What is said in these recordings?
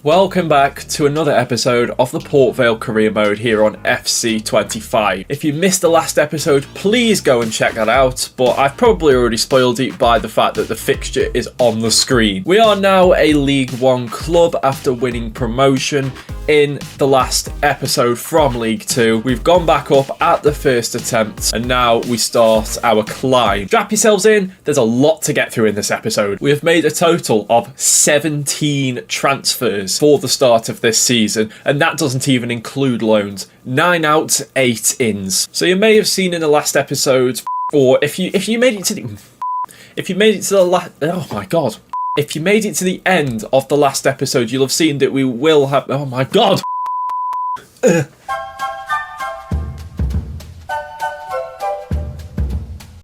Welcome back to another episode of the Port Vale Career Mode here on FC25. If you missed the last episode, please go and check that out, but I've probably already spoiled it by the fact that the fixture is on the screen. We are now a League One club after winning promotion in the last episode from League 2. We've gone back up at the first attempt and now we start our climb. Strap yourselves in, there's a lot to get through in this episode. We have made a total of 17 transfers for the start of this season, and that doesn't even include loans. 9 outs, 8 ins. So you may have seen in the last episode, or if you made it to the If you made it to the end of the last episode, you'll have seen that we will have... Oh my god!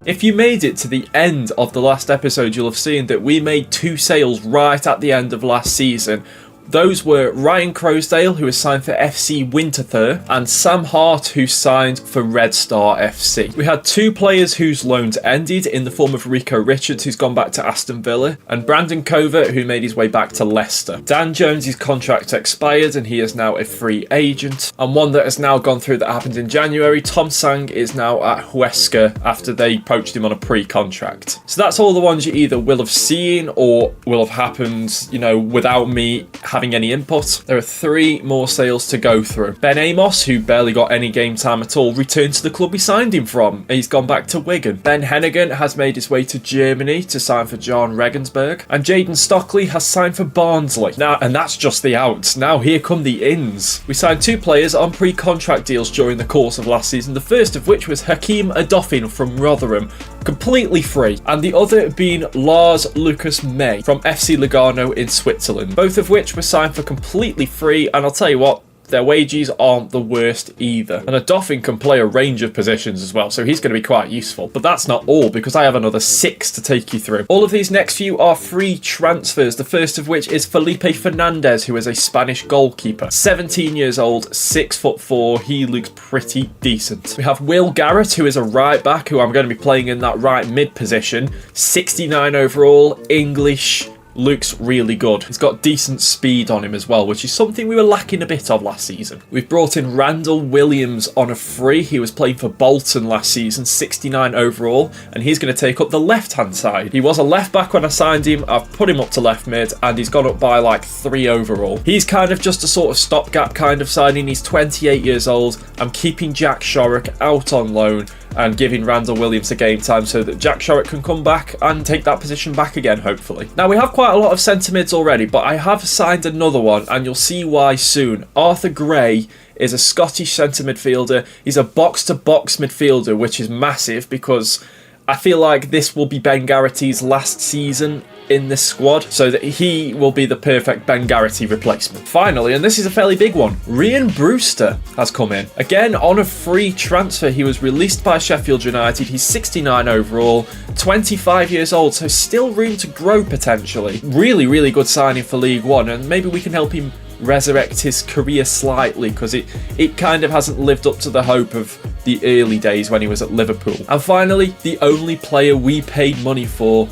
If you made it to the end of the last episode, you'll have seen that we made 2 sales right at the end of last season. Those were Ryan Crowsdale, who was signed for FC Winterthur, and Sam Hart, who signed for Red Star FC. We had 2 players whose loans ended in the form of Rico Richards, who's gone back to Aston Villa, and Brandon Covert, who made his way back to Leicester. Dan Jones' contract expired and he is now a free agent. And one that has now gone through that happened in January, Tom Sang is now at Huesca after they poached him on a pre-contract. So that's all the ones you either will have seen or will have happened, without me having any input. There are 3 more sales to go through. Ben Amos, who barely got any game time at all, returned to the club we signed him from. He's gone back to Wigan. Ben Hennigan has made his way to Germany to sign for John Regensburg. And Jaden Stockley has signed for Barnsley. Now, and that's just the outs. Now here come the ins. We signed 2 players on pre-contract deals during the course of last season. The first of which was Hakeem Adofin from Rotherham, completely free, and the other being Lars Lucas May from FC Lugano in Switzerland, both of which were signed for completely free, and I'll tell you what, their wages aren't the worst either. And Adofin can play a range of positions as well, so he's going to be quite useful. But that's not all, because I have another 6 to take you through. All of these next few are free transfers, the first of which is Felipe Fernandez, who is a Spanish goalkeeper. 17 years old, 6'4", he looks pretty decent. We have Will Garrett, who is a right back, who I'm going to be playing in that right mid position. 69 overall, English, looks really good. He's got decent speed on him as well, which is something we were lacking a bit of last season. We've brought in Randall Williams on a free. He was playing for Bolton last season, 69 overall, and he's going to take up the left-hand side. He was a left back when I signed him. I've put him up to left mid, and he's gone up by like 3 overall. He's kind of just a sort of stopgap kind of signing. He's 28 years old. I'm keeping Jack Shorrock out on loan and giving Randall Williams a game time so that Jack Shorrock can come back and take that position back again, hopefully. Now, we have quite a lot of centre mids already, but I have signed another one, and you'll see why soon. Arthur Gray is a Scottish centre midfielder. He's a box-to-box midfielder, which is massive because I feel like this will be Ben Garrity's last season in this squad, so that he will be the perfect Ben Garrity replacement. Finally, and this is a fairly big one, Ryan Brewster has come in. Again, on a free transfer. He was released by Sheffield United. He's 69 overall, 25 years old, so still room to grow potentially. Really, really good signing for League One, and maybe we can help him resurrect his career slightly, because it kind of hasn't lived up to the hope of the early days when he was at Liverpool. And finally, the only player we paid money for,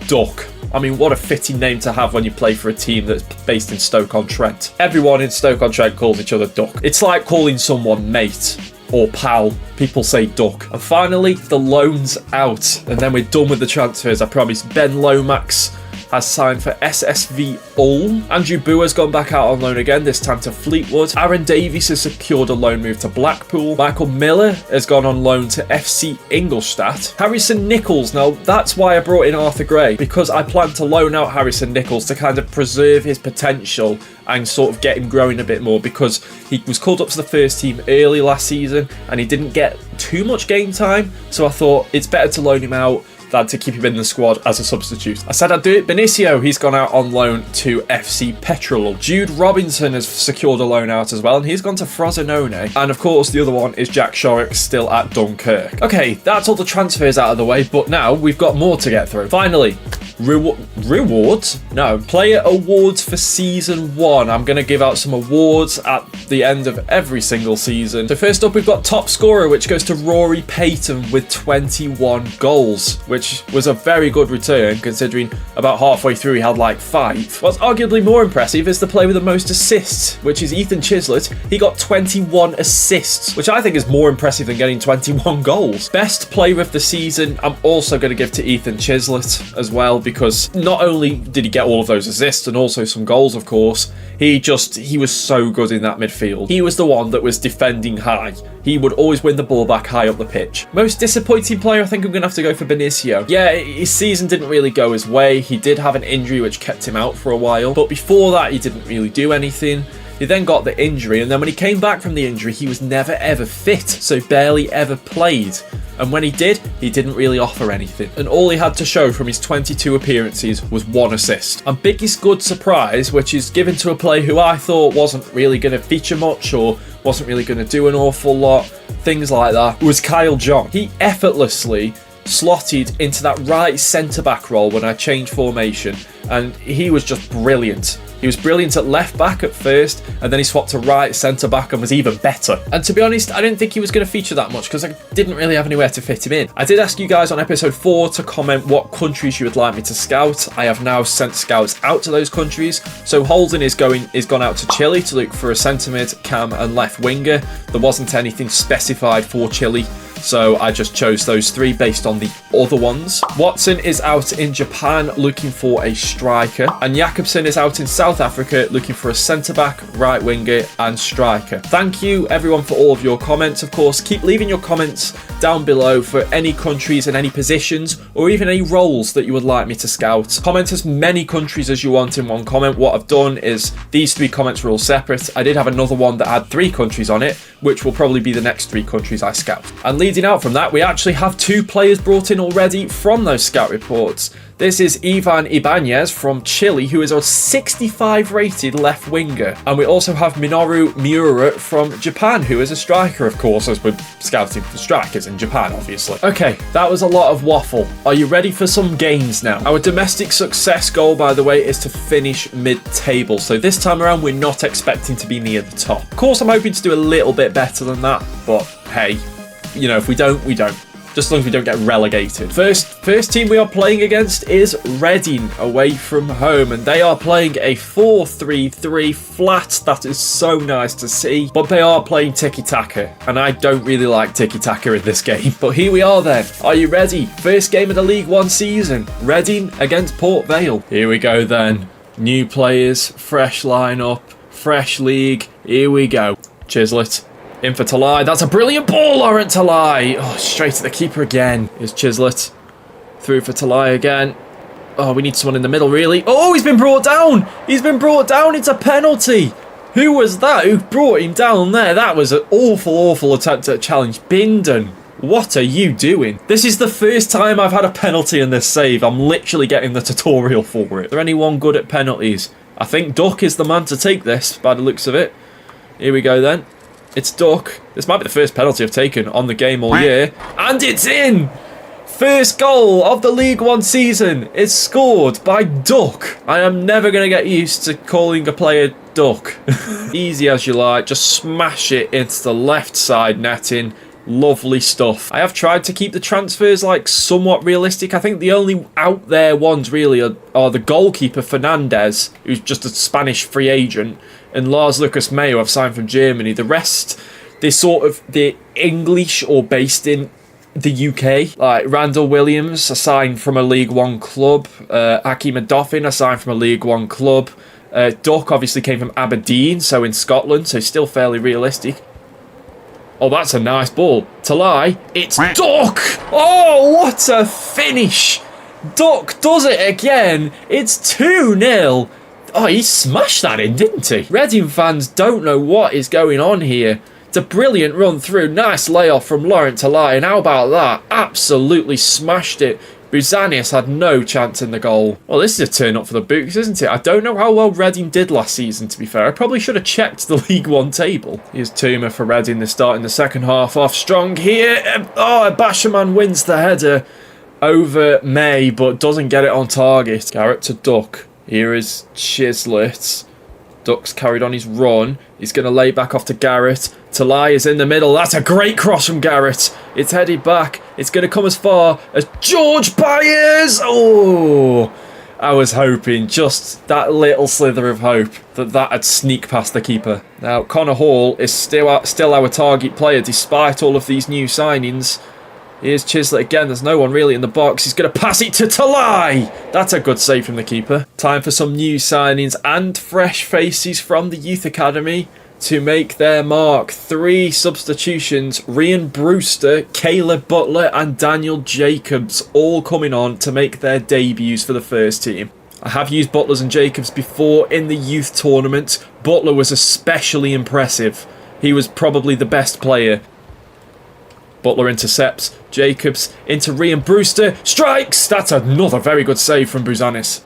Duck. I mean, what a fitting name to have when you play for a team that's based in Stoke-on-Trent. Everyone in Stoke-on-Trent calls each other Duck. It's like calling someone mate or pal. People say Duck. And finally, the loan's out. And then we're done with the transfers, I promise. Ben Lomax has signed for SSV Ulm. Andrew Boo has gone back out on loan again, this time to Fleetwood. Aaron Davies has secured a loan move to Blackpool. Michael Miller has gone on loan to FC Ingolstadt. Harrison Nichols, now that's why I brought in Arthur Gray, because I plan to loan out Harrison Nichols to kind of preserve his potential and sort of get him growing a bit more, because he was called up to the first team early last season and he didn't get too much game time, so I thought it's better to loan him out than to keep him in the squad as a substitute. I said I'd do it. Benicio, he's gone out on loan to FC Petrol. Jude Robinson has secured a loan out as well, and he's gone to Frosinone. And of course, the other one is Jack Shorrock, still at Dunkirk. Okay, that's all the transfers out of the way, but now we've got more to get through. Finally, Rewards? No, player awards for season 1. I'm going to give out some awards at the end of every single season. So first up, we've got top scorer, which goes to Rory Payton with 21 goals, which was a very good return considering about halfway through he had like 5. What's arguably more impressive is the player with the most assists, which is Ethan Chislett. He got 21 assists, which I think is more impressive than getting 21 goals. Best player of the season, I'm also going to give to Ethan Chislett as well, because not only did he get all of those assists and also some goals, of course, he was so good in that midfield. He was the one that was defending high. He would always win the ball back high up the pitch. Most disappointing player, I think I'm going to have to go for Benicio. Yeah, his season didn't really go his way. He did have an injury which kept him out for a while, but before that he didn't really do anything. He then got the injury, and then when he came back from the injury, he was never ever fit, so barely ever played. And when he did, he didn't really offer anything. And all he had to show from his 22 appearances was 1 assist. And biggest good surprise, which is given to a player who I thought wasn't really going to feature much or wasn't really going to do an awful lot, things like that, was Kyle John. He effortlessly slotted into that right centre-back role when I changed formation, and he was just brilliant. He was brilliant at left back at first, and then he swapped to right centre back and was even better. And to be honest, I didn't think he was going to feature that much because I didn't really have anywhere to fit him in. I did ask you guys on episode 4 to comment what countries you would like me to scout. I have now sent scouts out to those countries. So Holden is gone out to Chile to look for a centre mid, cam and left winger. There wasn't anything specified for Chile, so I just chose those 3 based on the other ones. Watson is out in Japan looking for a striker, and Jakobsen is out in South Africa looking for a centre-back, right winger and striker. Thank you everyone for all of your comments. Of course, keep leaving your comments down below for any countries and any positions or even any roles that you would like me to scout. Comment as many countries as you want in one comment. What I've done is these 3 comments were all separate. I did have another one that had 3 countries on it, which will probably be the next 3 countries I scout. And leading out from that, we actually have 2 players brought in already from those scout reports. This is Ivan Ibanez from Chile, who is a 65 rated left winger. And we also have Minoru Miura from Japan, who is a striker, of course, as we're scouting for strikers in Japan, obviously. Okay, that was a lot of waffle. Are you ready for some games now? Our domestic success goal, by the way, is to finish mid-table. So this time around, we're not expecting to be near the top. Of course, I'm hoping to do a little bit better than that, but hey, you know, if we don't, we don't. Just as long as we don't get relegated. First team we are playing against is Reading, away from home, and they are playing a 4-3-3 flat. That is so nice to see, but they are playing tiki-taka, and I don't really like tiki-taka in this game. But here we are then. Are you ready? First game of the League One season. Reading against Port Vale. Here we go then. New players, fresh lineup, fresh league. Here we go. Chislett. In for Talai. That's a brilliant ball, Laurent Talai. Oh, straight to the keeper again. Here's Chislett. Through for Talai again. Oh, we need someone in the middle, really. Oh, he's been brought down. He's been brought down. It's a penalty. Who was that? Who brought him down there? That was an awful, awful attempt at a challenge. Bindon, what are you doing? This is the first time I've had a penalty in this save. I'm literally getting the tutorial for it. Is there anyone good at penalties? I think Duck is the man to take this, by the looks of it. Here we go then. It's Duck. This might be the first penalty I've taken on the game all year. And it's in! First goal of the League One season is scored by Duck. I am never going to get used to calling a player Duck. Easy as you like. Just smash it into the left side netting. Lovely stuff. I have tried to keep the transfers like somewhat realistic. I think the only out there ones really are the goalkeeper Fernandez, who's just a Spanish free agent, and Lars Lucas Mayo I've signed from Germany. The rest, they're English or based in the UK. Like Randall Williams, a signed from a League One club. Hakeem Adoffin, a signed from a League One club. Duck obviously came from Aberdeen, so in Scotland, so still fairly realistic. Oh, that's a nice ball. Talai, it's Duck! Oh, what a finish! Duck does it again. It's 2-0. Oh, he smashed that in, didn't he? Reading fans don't know what is going on here. It's a brilliant run through. Nice layoff from Laurent Talai. And how about that? Absolutely smashed it. Buzanis had no chance in the goal. Well, this is a turn up for the books, isn't it? I don't know how well Reading did last season, to be fair. I probably should have checked the League One table. Here's Tuma for Reading. They're starting the second half off strong here. Oh, Basherman wins the header. over May, but doesn't get it on target. Garrett to Duck. Here is Chislett. Duck's carried on his run. He's going to lay back off to Garrett. Talai is in the middle. That's a great cross from Garrett. It's headed back. It's going to come as far as George Byers. Oh, I was hoping, just that little slither of hope, that'd sneak past the keeper. Now, Connor Hall is still our target player despite all of these new signings. Here's Chislett again. There's no one really in the box. He's going to pass it to Talai. That's a good save from the keeper. Time for some new signings and fresh faces from the youth academy to make their mark. 3 substitutions. Ryan Brewster, Caleb Butler and Daniel Jacobs all coming on to make their debuts for the first team. I have used Butlers and Jacobs before in the youth tournament. Butler was especially impressive. He was probably the best player. Butler intercepts. Jacobs into Ryan Brewster. Strikes! That's another very good save from Buzanis.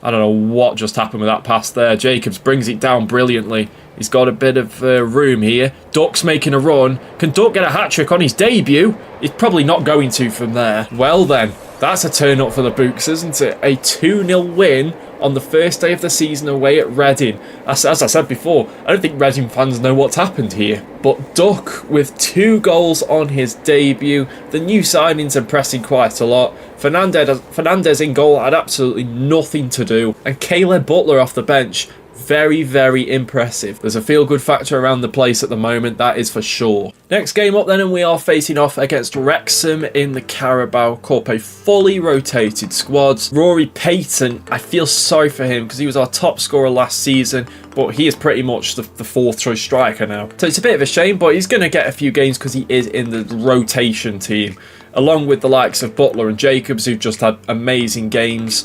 I don't know what just happened with that pass there. Jacobs brings it down brilliantly. He's got a bit of room here. Duck's making a run. Can Duck get a hat-trick on his debut? He's probably not going to from there. Well then, that's a turn up for the Books, isn't it? A 2-0 win on the first day of the season away at Reading. As I said before, I don't think Reading fans know what's happened here. But Duck with 2 goals on his debut. The new signings impressing quite a lot. Fernandez in goal had absolutely nothing to do. And Caleb Butler off the bench. Very, very impressive. There's a feel-good factor around the place at the moment, that is for sure. Next game up then, and we are facing off against Wrexham in the Carabao Cup. A fully rotated squad. Rory Payton, I feel sorry for him because he was our top scorer last season, but he is pretty much the 4th choice striker now. So it's a bit of a shame, but he's going to get a few games because he is in the rotation team, along with the likes of Butler and Jacobs, who've just had amazing games.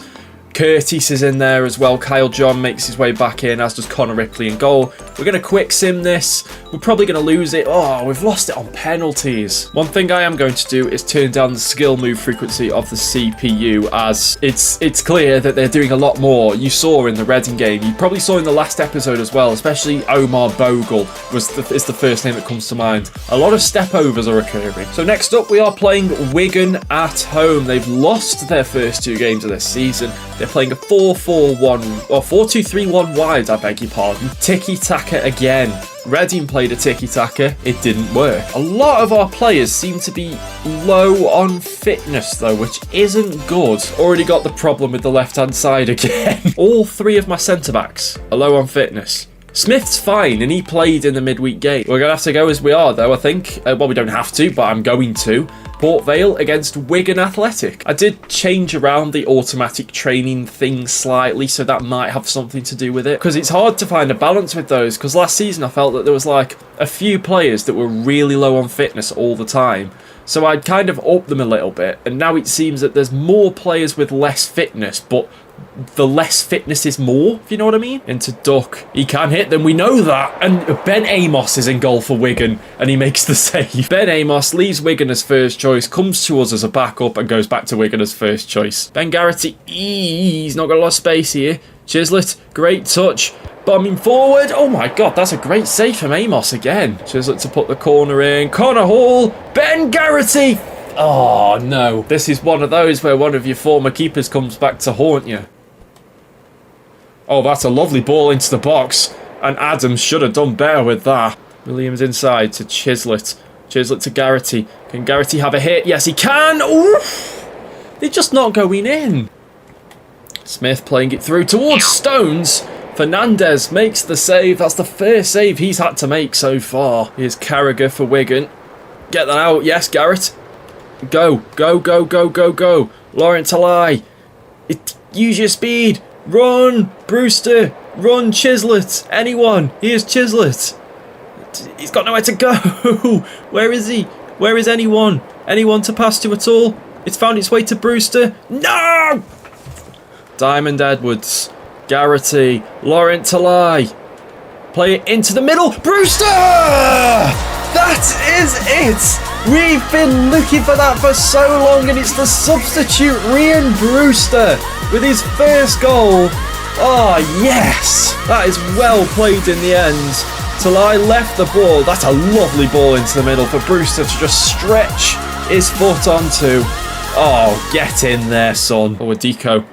Curtis is in there as well. Kyle John makes his way back in, as does Connor Ripley in goal. We're going to quick sim this. We're probably going to lose it. Oh, we've lost it on penalties. One thing I am going to do is turn down the skill move frequency of the CPU, as it's clear that they're doing a lot more. You saw in the Reading game. You probably saw in the last episode as well, especially Omar Bogle is the first name that comes to mind. A lot of step overs are occurring. So next up, we are playing Wigan at home. They've lost their first 2 games of this season. They're playing a 4-4-1 or 4-2-3-1 wide, I beg your pardon. Tiki-taka again. Reading played a tiki-taka, it didn't work. A lot of our players seem to be low on fitness though, which isn't good. Already got the problem with the left-hand side again. All 3 of my centre-backs are low on fitness. Smith's fine, and he played in the midweek game. We're going to have to go as we are, though, I think. Well, we don't have to, but I'm going to. Port Vale against Wigan Athletic. I did change around the automatic training thing slightly, so that might have something to do with it. Because it's hard to find a balance with those, because last season I felt that there was like a few players that were really low on fitness all the time. So I'd kind of up them a little bit, and now it seems that there's more players with less fitness, but the less fitness is more, if you know what I mean. Into Duck. He can hit them, we know that. And Ben Amos is in goal for Wigan, and he makes the save. Ben Amos leaves Wigan as first choice, comes to us as a backup, and goes back to Wigan as first choice. Ben Garrity, he's not got a lot of space here. Chislett, great touch. Bombing forward. Oh my god, that's a great save from Amos again. Chislett to put the corner in. Connor Hall. Ben Garrity. Oh no. This is one of those where one of your former keepers comes back to haunt you. Oh, that's a lovely ball into the box. And Adams should have done better with that. Williams inside to Chislett. Chislett to Garrity. Can Garrity have a hit? Yes, he can. Oof. They're just not going in. Smith playing it through towards Stones. Fernandez makes the save. That's the first save he's had to make so far. Here's Carragher for Wigan. Get that out. Yes, Garrett. Go, go, go, go, go, go. Laurent Talai. Use your speed. Run, Brewster. Run, Chislett. Anyone. Here's Chislett. He's got nowhere to go. Where is he? Where is anyone? Anyone to pass to at all? It's found its way to Brewster. No! Diamond Edwards. Garrity. Laurent Talai. Play it into the middle. Brewster! That is it! We've been looking for that for so long, and it's the substitute Ryan Brewster with his first goal. Oh, yes! That is well played in the end. Talai left the ball. That's a lovely ball into the middle for Brewster to just stretch his foot onto. Oh, get in there, son. Oh, a deco.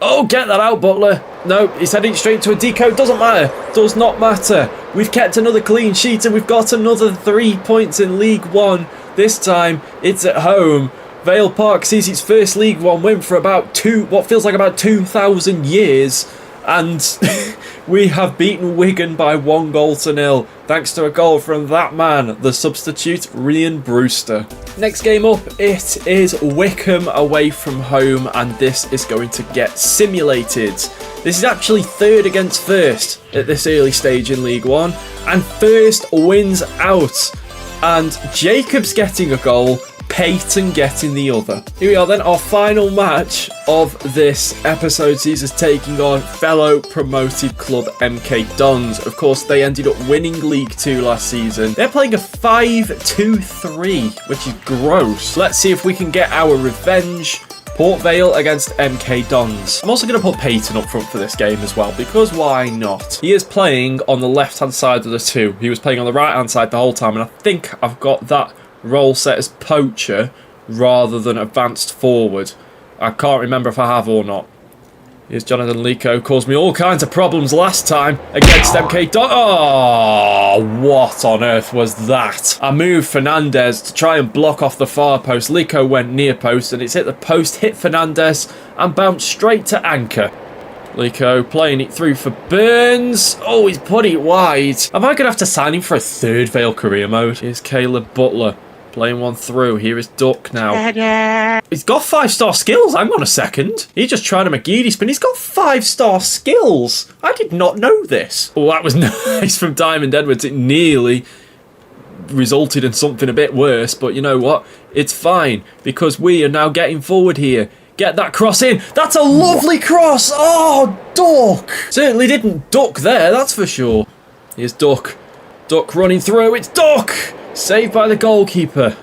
Oh, get that out, Butler. No, he's heading straight to a deco. Doesn't matter. Does not matter. We've kept another clean sheet and we've got another 3 points in League One. This time, it's at home. Vale Park sees its first League One win for what feels like about 2,000 years. And we have beaten Wigan by 1-0, thanks to a goal from that man, the substitute Ryan Brewster. Next game up, it is Wycombe away from home, and this is going to get simulated. This is actually third against first at this early stage in League One, and first wins out. And Jacob's getting a goal, Peyton getting the other. Here we are then, our final match of this episode sees us taking on fellow promoted club MK Dons. Of course, they ended up winning League 2 last season. They're playing a 5-2-3, which is gross. Let's see if we can get our revenge. Port Vale against MK Dons. I'm also going to put Peyton up front for this game as well, because why not? He is playing on the left-hand side of the two. He was playing on the right-hand side the whole time, and I think I've got that role set as poacher rather than advanced forward. I can't remember if I have or not. Here's Jonathan Lico. Caused me all kinds of problems last time against MK Dons. Oh, what on earth was that? I moved Fernandez to try and block off the far post. Lico went near post and it's hit the post, hit Fernandez and bounced straight to anchor. Lico playing it through for Burns. Oh, he's put it wide. Am I going to have to sign him for a third Vale career mode? Here's Caleb Butler. Playing one through. Here is Duck now. He's got 5-star skills. Hang on a second. He just tried a McGeady spin. He's got 5-star skills. I did not know this. Oh, that was nice from Diamond Edwards. It nearly resulted in something a bit worse. But you know what? It's fine because we are now getting forward here. Get that cross in. That's a lovely cross. Oh, Duck. Certainly didn't duck there, that's for sure. Here's Duck. Duck running through. It's Duck. Saved by the goalkeeper.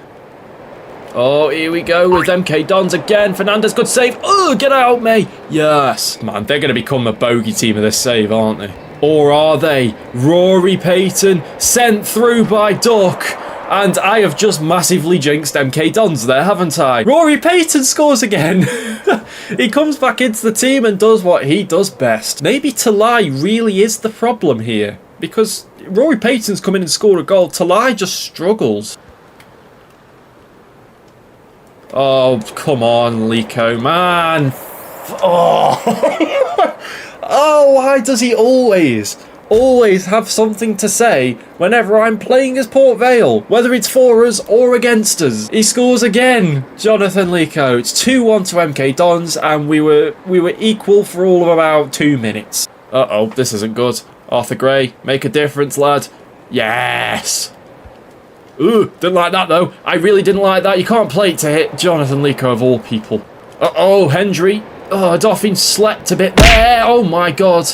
Oh, here we go with MK Dons again. Fernandez, good save. Oh, get out, mate. Yes. Man, they're going to become the bogey team of this save, aren't they? Or are they? Rory Peyton sent through by Duck. And I have just massively jinxed MK Dons there, haven't I? Rory Peyton scores again. He comes back into the team and does what he does best. Maybe Talai really is the problem here. Because Rory Peyton's come in and scored a goal. Talai just struggles. Oh, come on, Lico, man. Oh, oh, why does he always have something to say whenever I'm playing as Port Vale, whether it's for us or against us? He scores again, Jonathan Lico. It's 2-1 to MK Dons, and we were equal for all of about 2 minutes. Uh-oh, this isn't good. Arthur Gray, make a difference, lad. Yes. Ooh, didn't like that, though. I really didn't like that. You can't play it to hit Jonathan Lico, of all people. Uh-oh, Hendry. Oh, Dauphin slept a bit there. Oh, my God.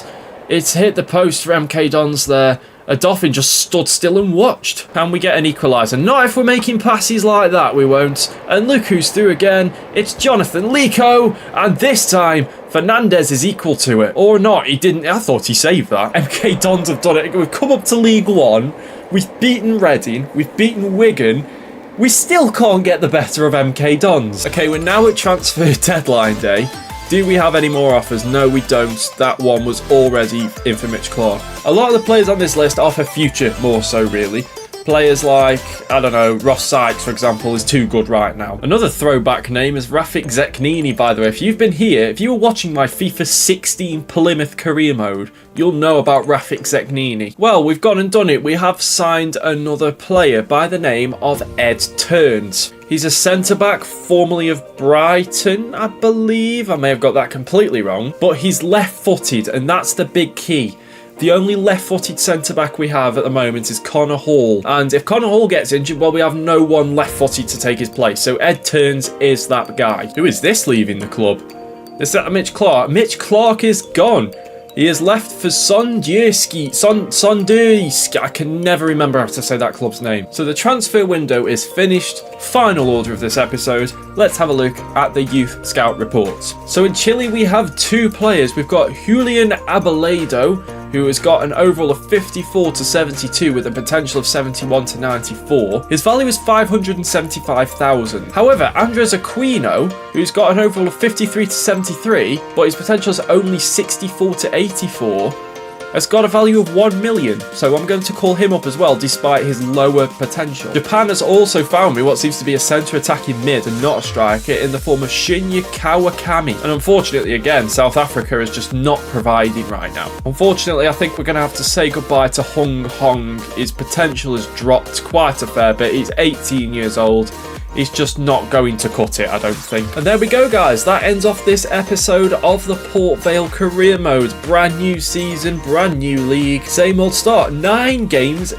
It's hit the post for MK Dons there. A Dauphin just stood still and watched. Can we get an equaliser? Not if we're making passes like that, we won't. And look who's through again. It's Jonathan Lico. And this time, Fernandez is equal to it. Or not, he didn't. I thought he saved that. MK Dons have done it. We've come up to League One. We've beaten Reading. We've beaten Wigan. We still can't get the better of MK Dons. Okay, we're now at transfer deadline day. Do we have any more offers? No, we don't. That one was already in for Mitch Clark. A lot of the players on this list are for future, more so, really. Players like, I don't know, Ross Sykes, for example, is too good right now. Another throwback name is Rafik Zeknini, by the way. If you've been here, if you were watching my FIFA 16 Plymouth career mode, you'll know about Rafik Zeknini. Well, we've gone and done it. We have signed another player by the name of Ed Turns. He's a centre-back, formerly of Brighton, I believe. I may have got that completely wrong. But he's left-footed, and that's the big key. The only left-footed centre-back we have at the moment is Connor Hall. And if Connor Hall gets injured, well, we have no one left-footed to take his place. So Ed Turns is that guy. Who is this leaving the club? Is that Mitch Clark? Mitch Clark is gone. He has left for Sondurski. I can never remember how to say that club's name. So the transfer window is finished. Final order of this episode. Let's have a look at the youth scout reports. So in Chile, we have 2 players. We've got Julian Abeledo, who has got an overall of 54 to 72 with a potential of 71 to 94. His value is 575,000. However, Andres Aquino, who's got an overall of 53 to 73, but his potential is only 64 to 84, has got a value of 1 million, so I'm going to call him up as well despite his lower potential. Japan has also found me what seems to be a centre attacking mid and not a striker in the form of Shinya Kawakami, and unfortunately again South Africa is just not providing right now. Unfortunately, I think we're going to have to say goodbye to Hung Hong. His potential has dropped quite a fair bit. He's 18 years old. He's just not going to cut it, I don't think. And there we go, guys. That ends off this episode of the Port Vale Career Mode. Brand new season, brand new league. Same old start. 9 games.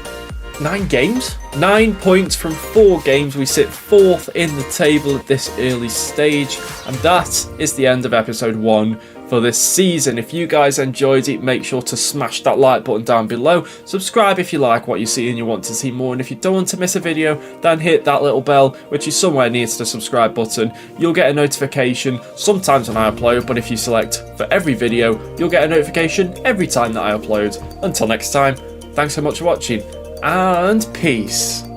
9 games? 9 points from 4 games. We sit 4th in the table at this early stage. And that is the end of episode 1 for this season. If you guys enjoyed it, make sure to smash that like button down below. Subscribe if you like what you see and you want to see more. And if you don't want to miss a video, then hit that little bell, which is somewhere near to the subscribe button. You'll get a notification sometimes when I upload, but if you select for every video, you'll get a notification every time that I upload. Until next time, thanks so much for watching, and peace.